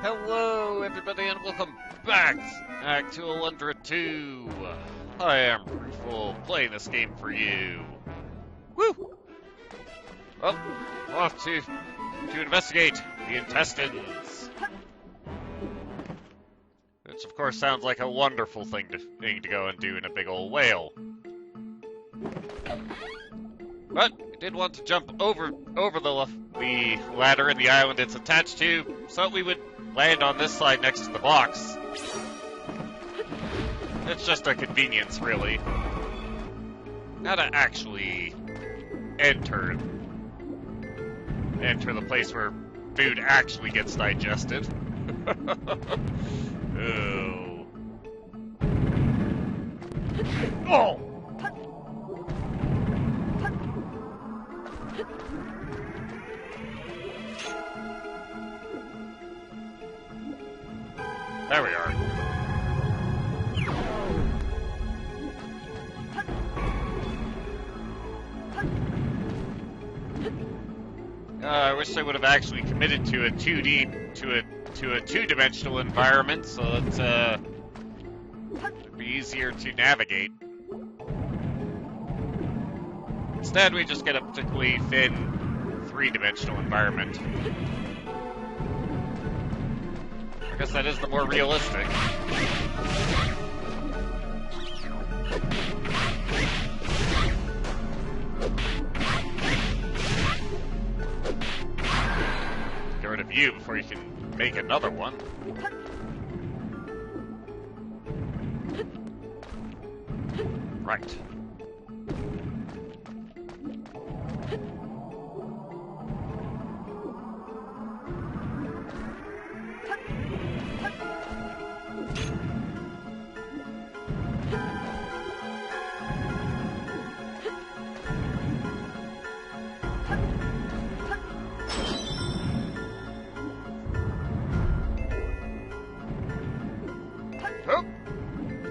Hello, everybody, and welcome back to Alundra 2. I am Fruitful, playing this game for you. Woo! Well, we're off to investigate the intestines. Which, of course, sounds like a wonderful thing to go and do in a big old whale. But I did want to jump over the ladder and the island it's attached to, so we would land on this side next to the box. It's just a convenience, really. Now to actually enter the place where food actually gets digested. Oh. Oh! There we are. I wish I would have actually committed to a 2D to a two-dimensional environment, so that it'd be easier to navigate. Instead, we just get a particularly thin three-dimensional environment. I guess that is the more realistic. Get rid of you before you can make another one. Right.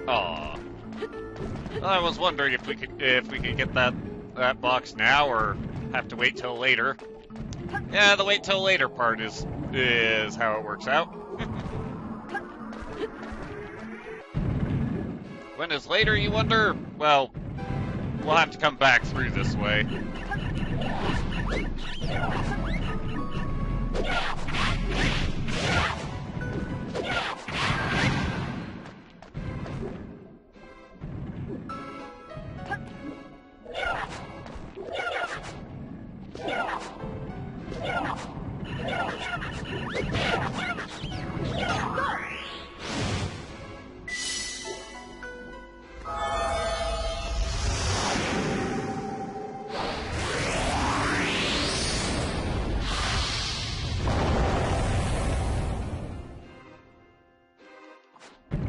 Aw. I was wondering if we could get that box now or have to wait till later. Yeah, the wait till later part is how it works out. When is later, you wonder? Well, we'll have to come back through this way.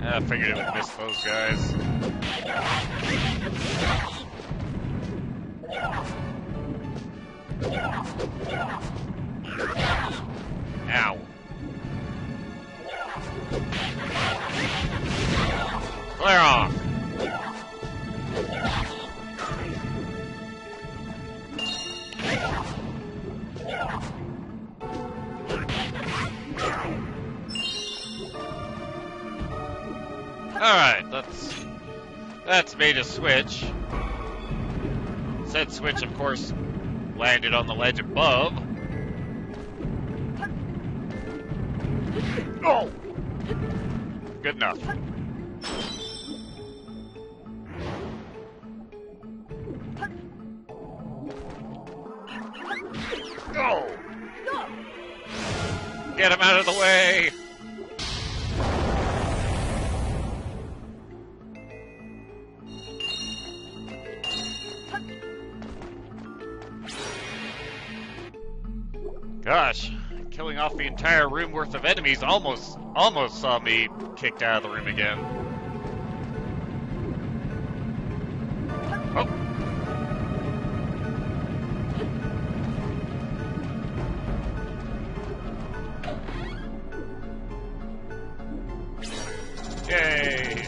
I figured it would miss those guys. Ow. Clear off. Alright, that's made a switch. Said switch, of course, landed on the ledge above. Oh! Good enough. Go! Get him out of the way! Gosh, killing off the entire room worth of enemies almost saw me kicked out of the room again. Oh. Yay!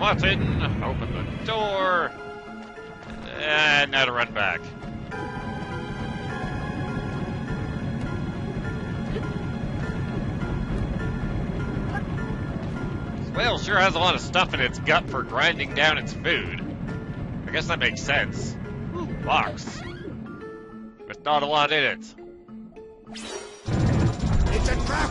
button, open the door, and now to run back. This whale sure has a lot of stuff in its gut for grinding down its food. I guess that makes sense. Ooh, box. With not a lot in it. It's a trap!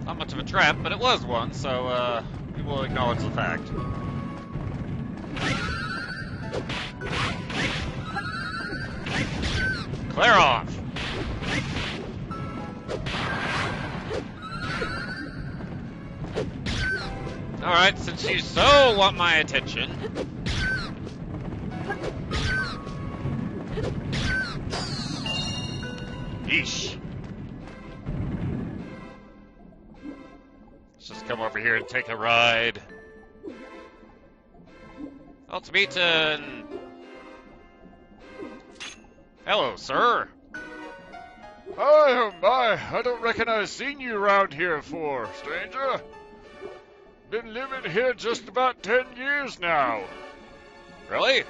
Not much of a trap, but it was one, so we will acknowledge the fact. Clear off! Alright, since you so want my attention. Yeesh. Let's just come over here and take a ride. Ultimatum! Hello, sir. Oh my, I don't reckon I've seen you around here before, stranger. Been living here just about 10 years now. Really?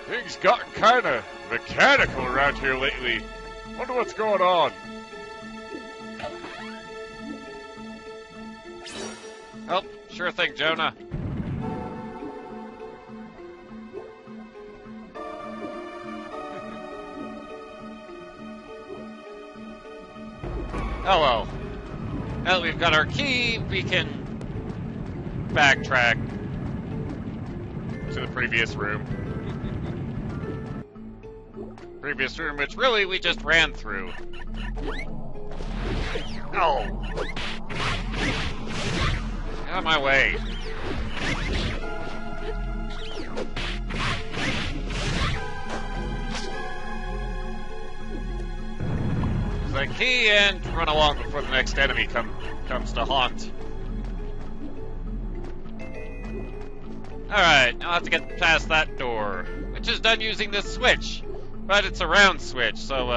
Things gotten kinda mechanical around here lately. Wonder what's going on. Oh, sure thing, Jonah. Oh well. Now that we've got our key, we can backtrack to the previous room. Previous room, which really we just ran through. Oh! Get out of my way. The key and run along before the next enemy comes to haunt. Alright, now I have to get past that door, which is done using this switch. But it's a round switch, so,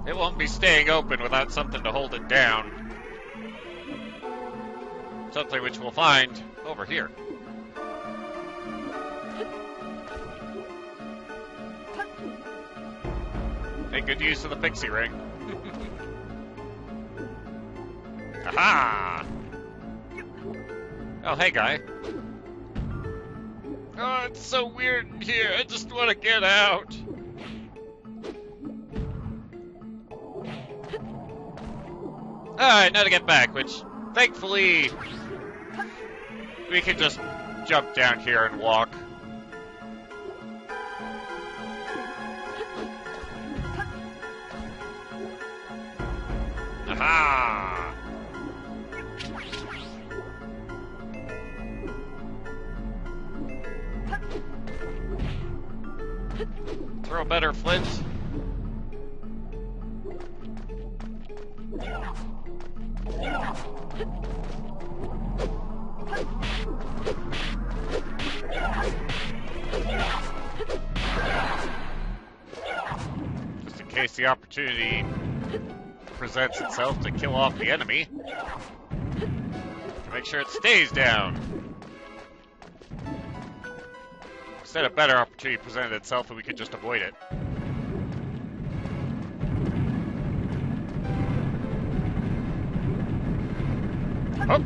it won't be staying open without something to hold it down. Something which we'll find over here. Make good use of the Pixie Ring. Aha! Oh, hey, guy. Oh, it's so weird in here. I just want to get out. Alright, now to get back, which, thankfully, we can just jump down here and walk. Aha! Throw better, Flint. Just in case the opportunity presents itself to kill off the enemy. To make sure it stays down. Instead, a better opportunity presented itself and we could just avoid it. Oh!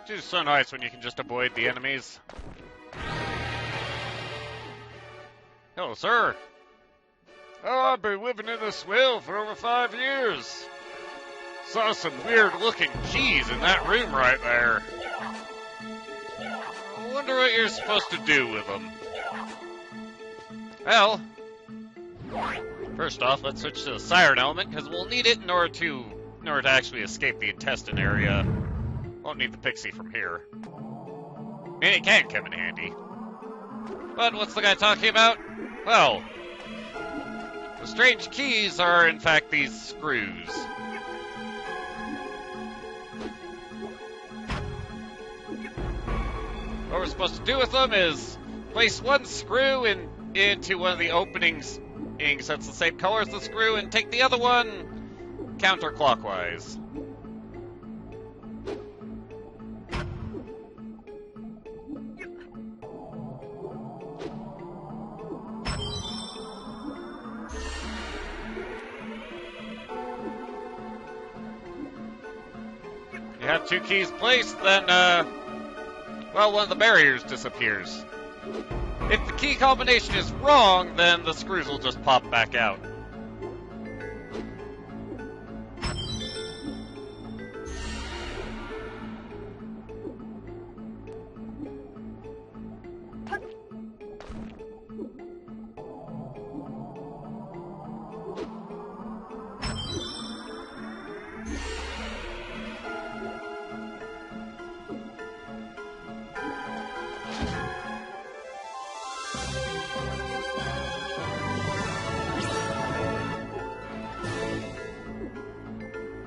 It's just so nice when you can just avoid the enemies. Hello, sir. Oh, I've been living in this whale for over 5 years. Saw some weird-looking keys in that room right there. I wonder what you're supposed to do with them. Well, First off, let's switch to the siren element, because we'll need it in order to actually escape the intestine area. Won't need the pixie from here. I mean, it can come in handy. But what's the guy talking about? Well, the strange keys are in fact these screws. What we're supposed to do with them is place one screw into one of the openings so it's the same color as the screw, and take the other one counterclockwise. You have two keys placed, then, well, one of the barriers disappears. If the key combination is wrong, then the screws will just pop back out.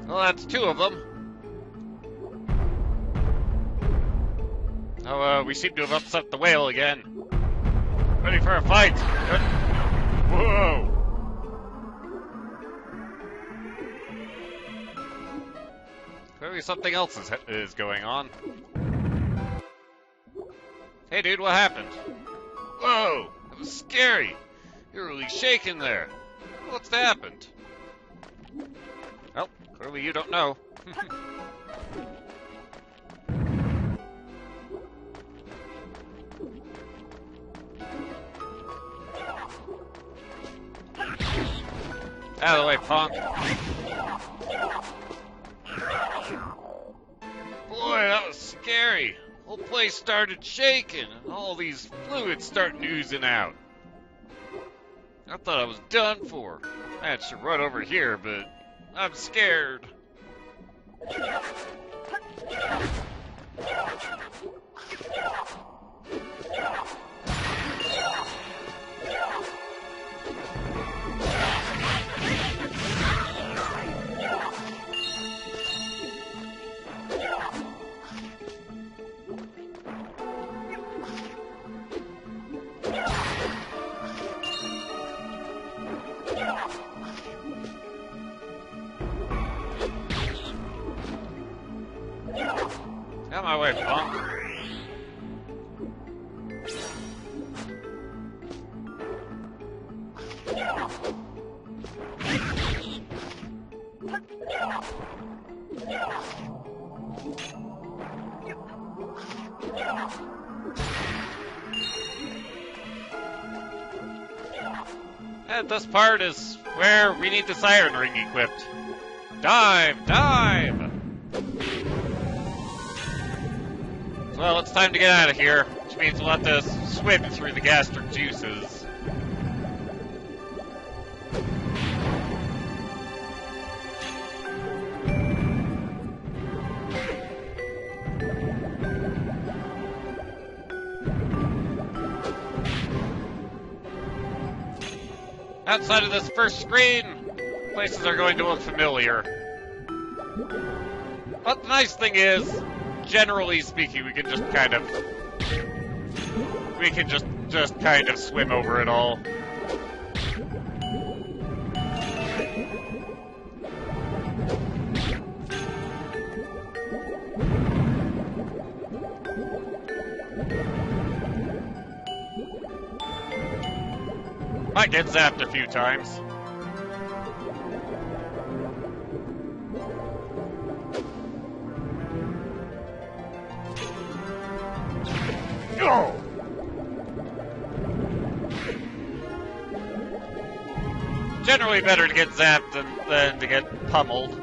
Well, that's two of them. Oh, we seem to have upset the whale again. Ready for a fight. Good. Whoa! Clearly something else is going on. Hey dude, what happened? Whoa! That was scary! You're really shaking there. What's happened? Well, clearly you don't know. Out of the way, punk. Boy, that was scary. The whole place started shaking, and all these fluids started oozing out. I thought I was done for. I had to run over here, but I'm scared. Out my way, punk. And this part is where we need the siren ring equipped. Dive! Dive! Well, it's time to get out of here, which means we'll have to swim through the gastric juices. Outside of this first screen, places are going to look familiar. But the nice thing is, generally speaking, we can just kind of swim over it all. Might get zapped a few times. Oh! Generally better to get zapped than to get pummeled.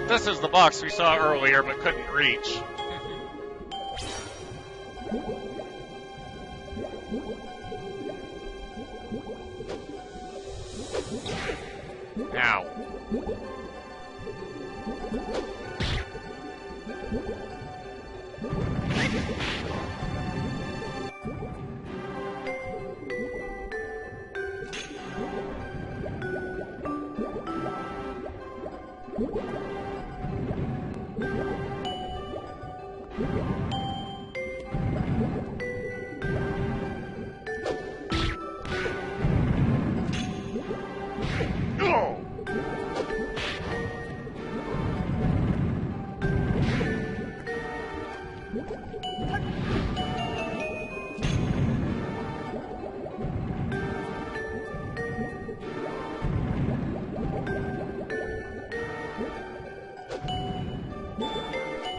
This is the box we saw earlier but couldn't reach. Ow.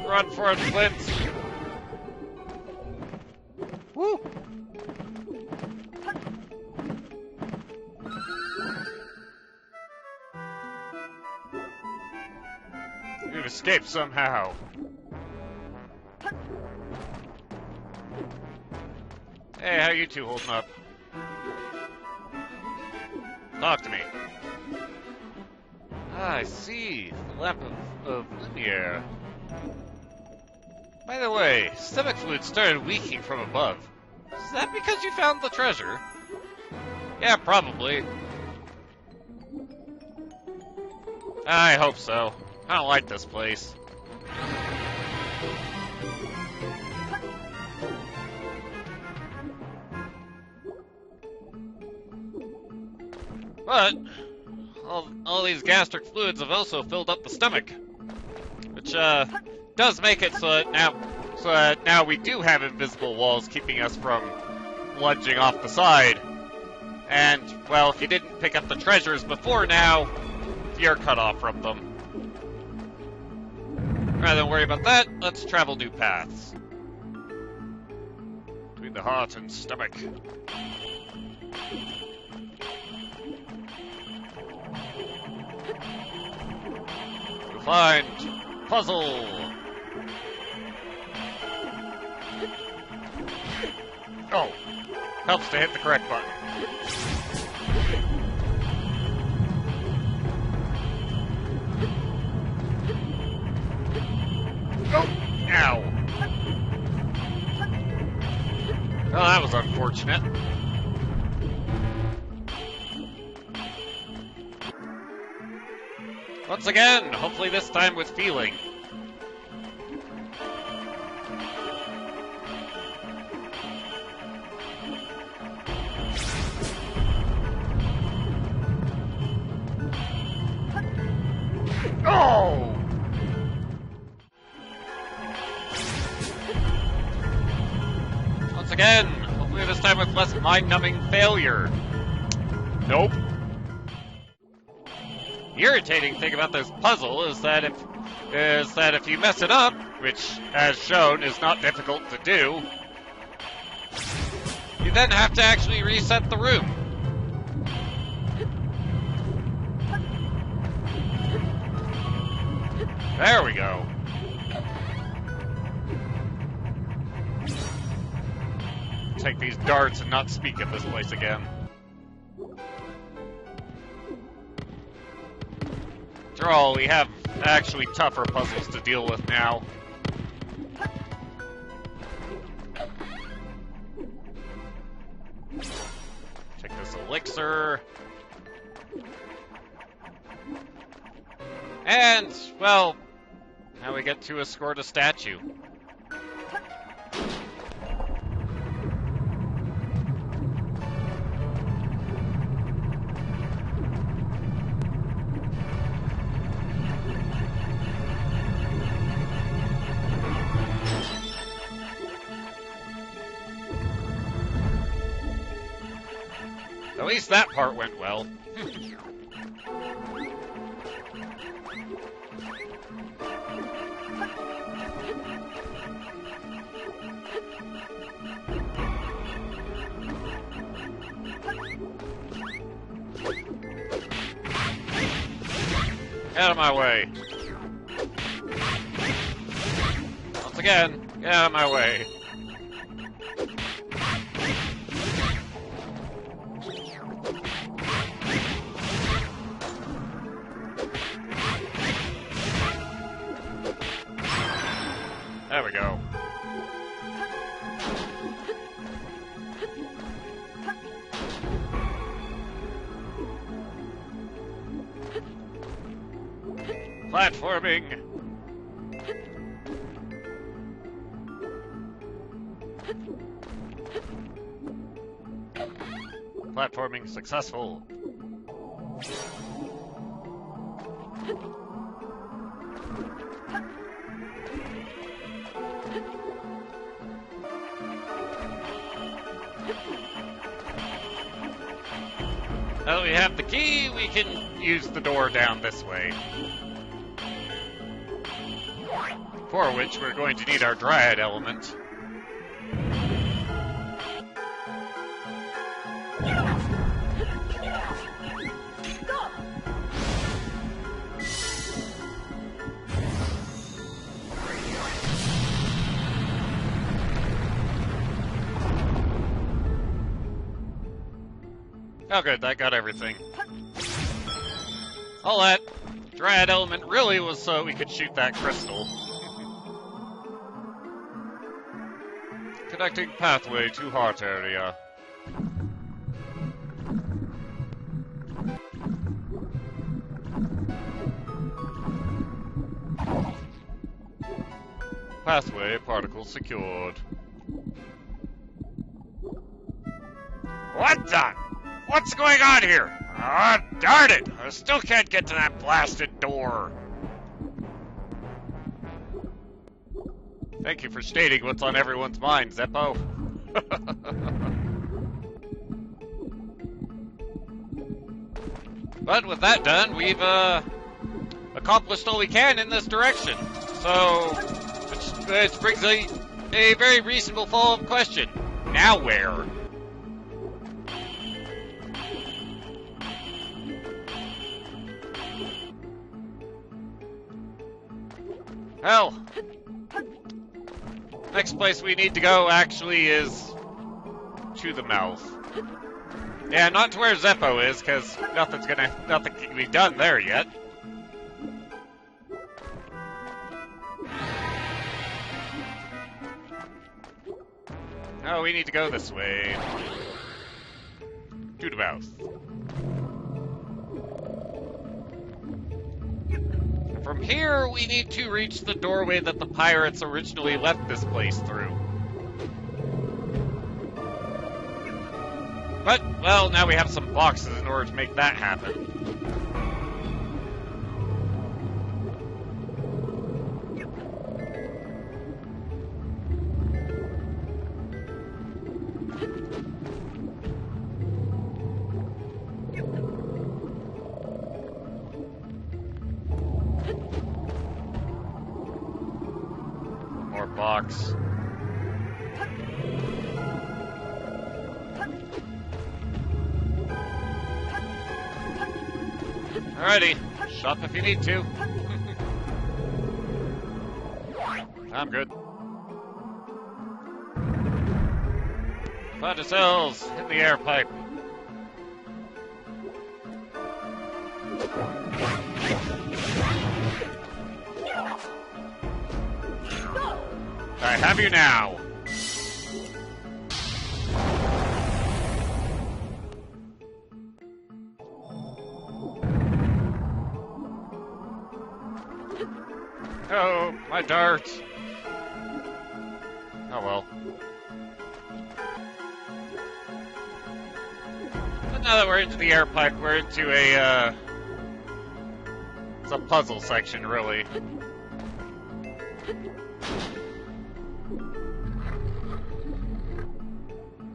Run for it, Flint! Woo! We've escaped somehow. Hey, how you two holding up? Talk to me. Ah, I see. The lamp of Lumiere. By the way, stomach fluid started leaking from above. Is that because you found the treasure? Yeah, probably. I hope so. I don't like this place. But all these gastric fluids have also filled up the stomach, which does make it so that now we do have invisible walls keeping us from lunging off the side. And well, if you didn't pick up the treasures before now, you're cut off from them. Rather than worry about that, let's travel new paths. Between the heart and stomach. To find puzzle. Oh, helps to hit the correct button. Oh, ow. Oh, that was unfortunate. Once again, hopefully this time with feeling. Oh! Once again, hopefully this time with less mind-numbing failure. Nope. The irritating thing about this puzzle is that if you mess it up, which, as shown, is not difficult to do, you then have to actually reset the room. There we go. Take these darts and not speak of this place again. After all, we have actually tougher puzzles to deal with now. Take this elixir. And, well, now we get to escort a statue. At least that part went well. Out of my way. once again. Get out of my way. There we go. Platforming. Platforming successful. Now that we have the key, we can use the door down this way. For which we're going to need our Dryad element. Oh good, that got everything. All that Dryad element really was so we could shoot that crystal. Connecting pathway to heart area. Pathway particle secured. What the? What's going on here? Ah, darn it! I still can't get to that blasted door. Thank you for stating what's on everyone's mind, Zeppo. But with that done, we've accomplished all we can in this direction. So, which brings a very reasonable follow-up question. Now where? Hell, next place we need to go actually is to the mouth. Yeah, not to where Zeppo is, because nothing can be done there yet. Oh, we need to go this way. To the mouth. From here, we need to reach the doorway that the pirates originally left this place through. But, well, now we have some boxes in order to make that happen. More box. Alrighty, shop if you need to. I'm good. Find cells in the air pipe. I have you now. Oh, my dart. Oh well. But now that we're into the air pipe, we're into a, it's a puzzle section, really.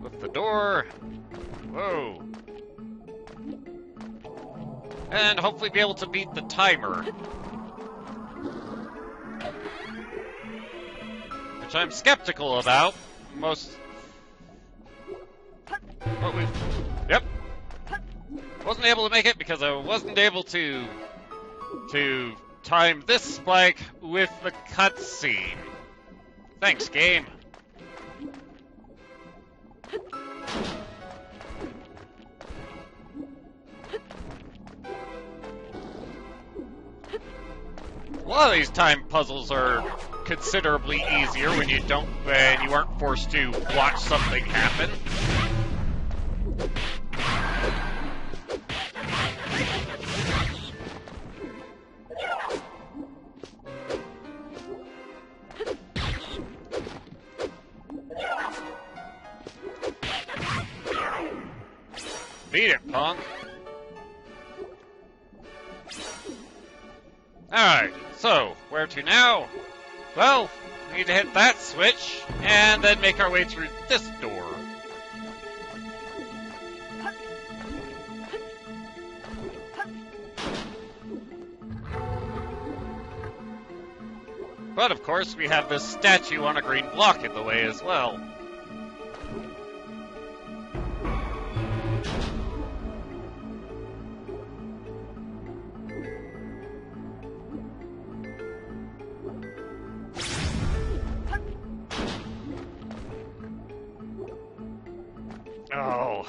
With the door. Whoa. And hopefully be able to beat the timer. Which I'm skeptical about. Yep. Wasn't able to make it because I wasn't able to time this spike with the cutscene. Thanks, game. A lot of these time puzzles are considerably easier when you aren't forced to watch something happen. Beat it, punk. Alright, so, where to now? Well, we need to hit that switch, and then make our way through this door. But of course, we have this statue on a green block in the way as well. Oh.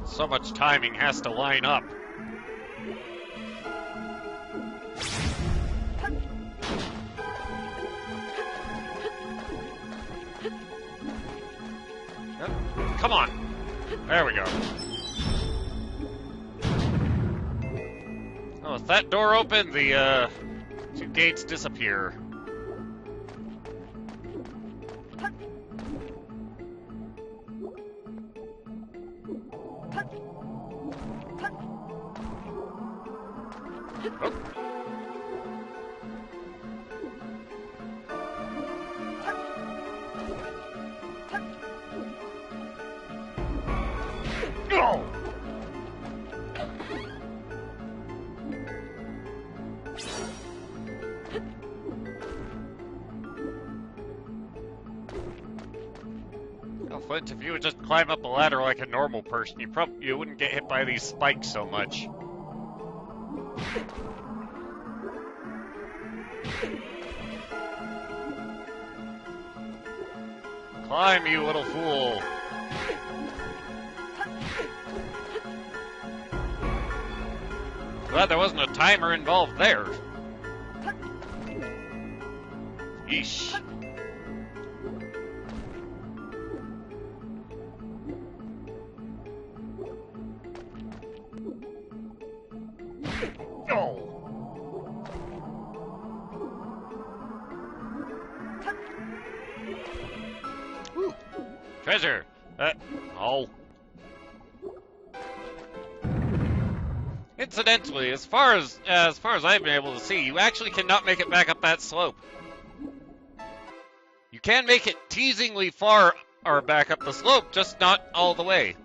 So much timing has to line up. Yep. Come on. There we go. Oh, with that door open, the two gates disappear. Oh. Oh, Flint, if you would just climb up a ladder like a normal person, you wouldn't get hit by these spikes so much. Climb, you little fool. Glad there wasn't a timer involved there. Yeesh. Oh. Whew. Treasure. Oh. Incidentally, as far as I've been able to see, you actually cannot make it back up that slope. You can make it teasingly far or back up the slope, just not all the way.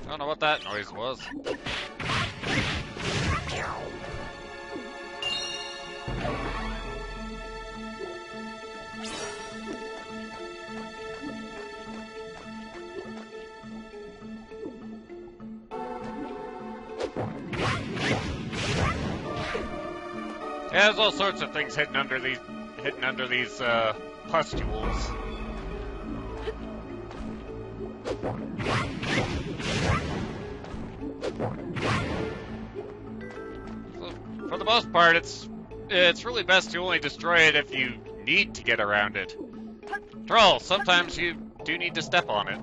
I don't know what that noise was. Yeah, there's all sorts of things hidden under these pustules. So, for the most part, it's really best to only destroy it if you need to get around it. After all, sometimes you do need to step on it.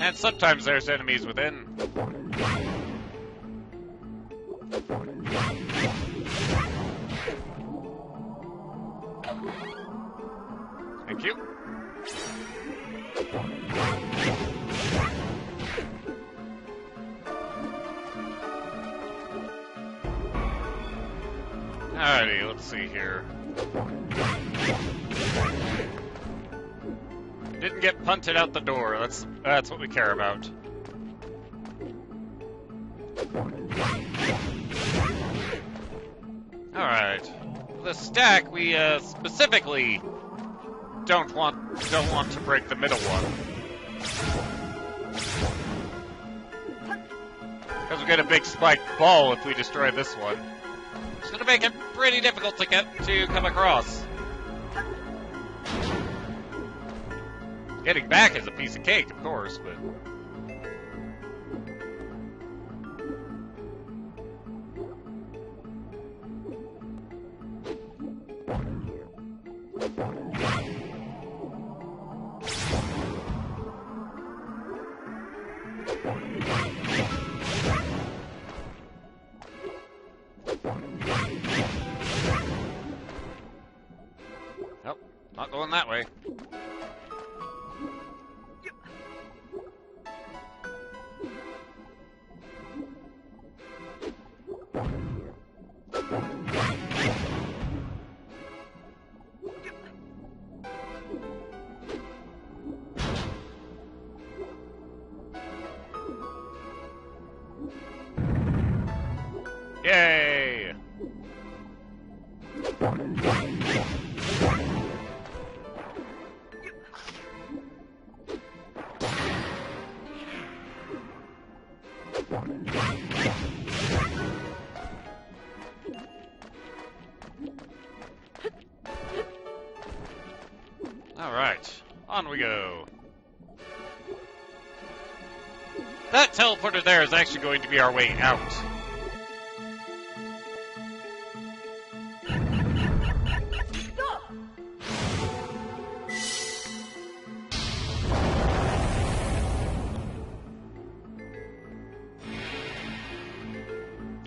And sometimes there's enemies within. Thank you. Alrighty, let's see here. Didn't get punted out the door. That's what we care about. Alright. The stack, we specifically don't want to break the middle one. Because we get a big spiked ball if we destroy this one. It's gonna make it pretty difficult to come across. Getting back is a piece of cake, of course, but... Nope, not going that way. Yay! Alright, on we go. That teleporter there is actually going to be our way out.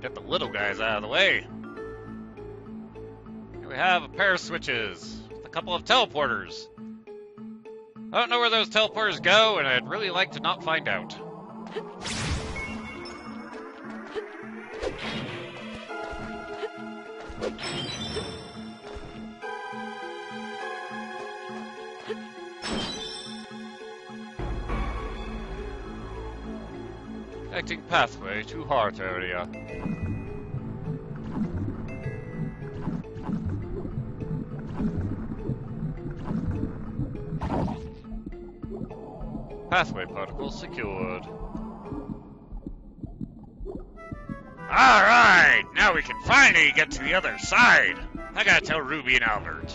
Get the little guys out of the way. Here we have a pair of switches with a couple of teleporters. I don't know where those teleporters go, and I'd really like to not find out. Connecting pathway to heart area. Pathway particle secured. Alright! Now we can finally get to the other side! I gotta tell Ruby and Albert.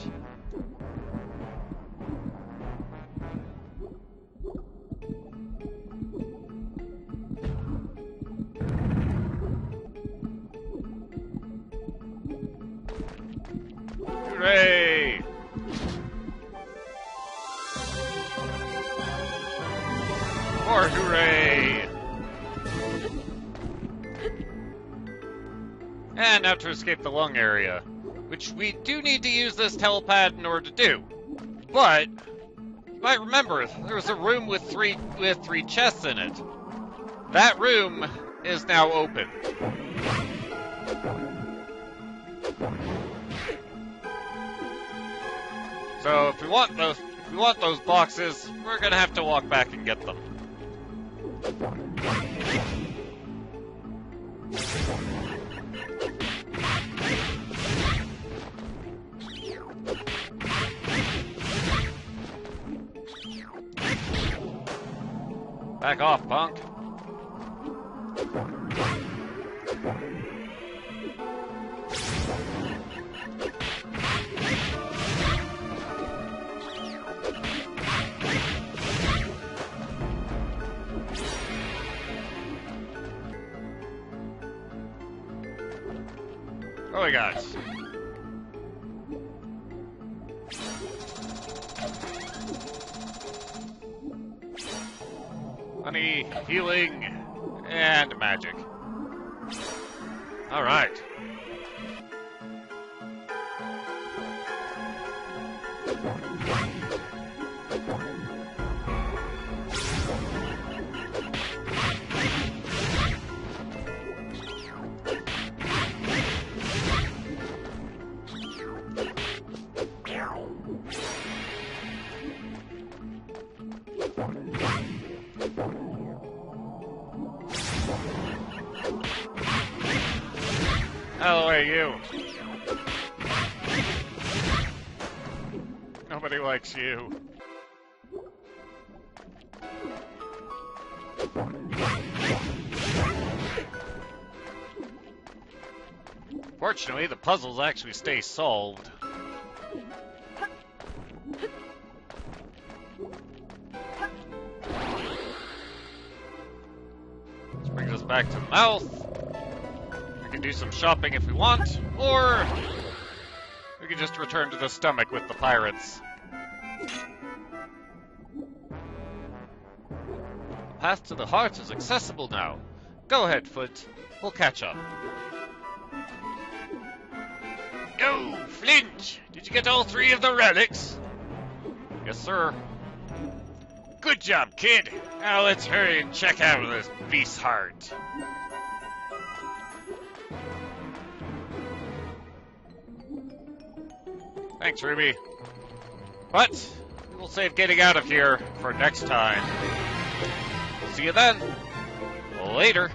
Hooray! More hooray! And now to escape the lung area, which we do need to use this telepad in order to do. But you might remember there was a room with three chests in it. That room is now open. So if we want those boxes, we're gonna have to walk back and get them. Back off, punk. What do we got? Money, healing, and magic. Alright. Out of the way, you. Nobody likes you. Fortunately, the puzzles actually stay solved. This brings us back to the mouth. We can do some shopping if we want, or we can just return to the stomach with the pirates. The path to the heart is accessible now. Go ahead, Flint. We'll catch up. Yo, Flint! Did you get all 3 of the relics? Yes, sir. Good job, kid. Now let's hurry and check out this beast's heart. Thanks, Ruby. But we'll save getting out of here for next time. We'll see you then. Later.